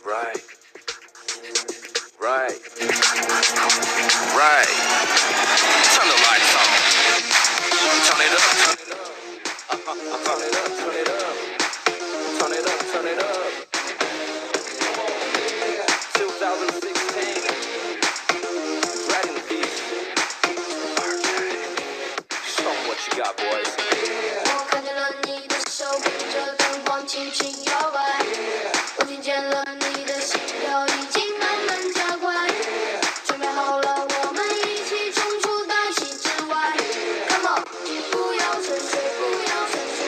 Right. Right. Right. Turn the lights on. Turn it up. Turn it up. Turn it up. Turn it up. Turn it up. Turn it up. 2016. Right in the piece. Show 'em what you got, boys. 我看见了你的手跟着灯光轻轻摇摆，我听见了你的心跳已经慢慢加快，准备好了，我们一起冲出大气之外。Come on， 不要沉睡，不要沉睡。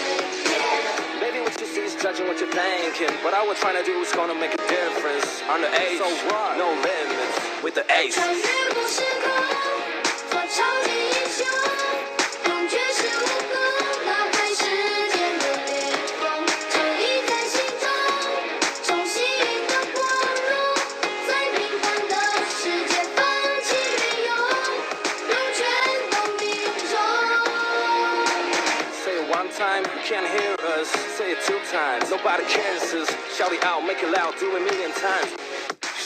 Yeah. Maybe what you see is judging what you're thinking, but all we're trying to do is gonna make a difference. Underage, so what? No limits with the ace. 穿越过时空，做超级英雄，用绝世武功打开世界的裂缝，正义在心中，重新的光荣，在平凡的世界放弃运用，路全都命中。Say it one time, you can't hear us. Say it two times, nobody cares us. Shout it out, make it loud, do it a million times.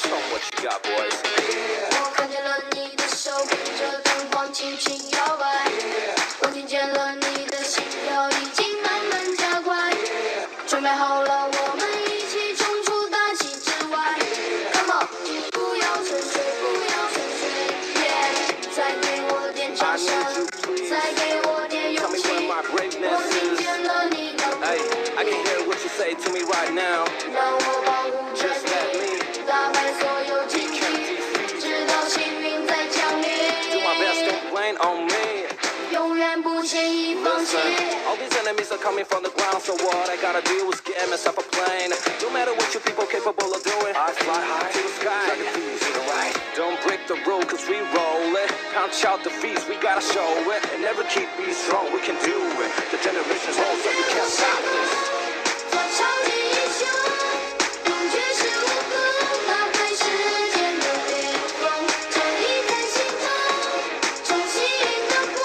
Show 'em what you got, boys. 我看见了你的手跟着灯光轻轻摇摆，我听见了你的心跳已经慢慢加快，准备好了，我们一起冲出大气之外。Come on， 不要沉睡，不要沉睡。Yeah， 再给我点掌声，再给我点 Tell 勇 me 气。 where my 我 braveness 听 is. 见了你的呼 Hey, 吸， I can hear what you say to me right now. 让我保护着 Just let 你， me 打败所有禁 can't 忌， defeat. 直到幸运在降 Do 临。 my best, don't blame on me. 永远不轻易放弃。 Listen, all these enemies are coming from the ground, so what I gotta do is get myself a plane. No matter what you people capable of doing, I fly high to the sky. Like a thief, right? Don't break the rule, cause we roll it. Punch out the feast, we gotta show it. And never keep me strong, we can do it. The generations old, so you can't stop this. 做超级英雄，用绝世武功打开世界的裂缝，正义在心中，重新的光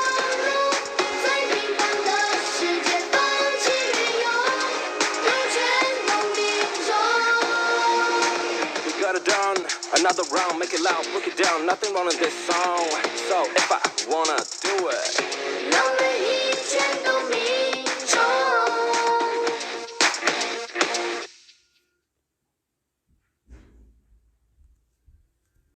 荣，在平凡的世界放弃运用，路全都命中。 We got it done, another round, make it loud, break it down. Nothing wrong in this song. So if I wanna do it,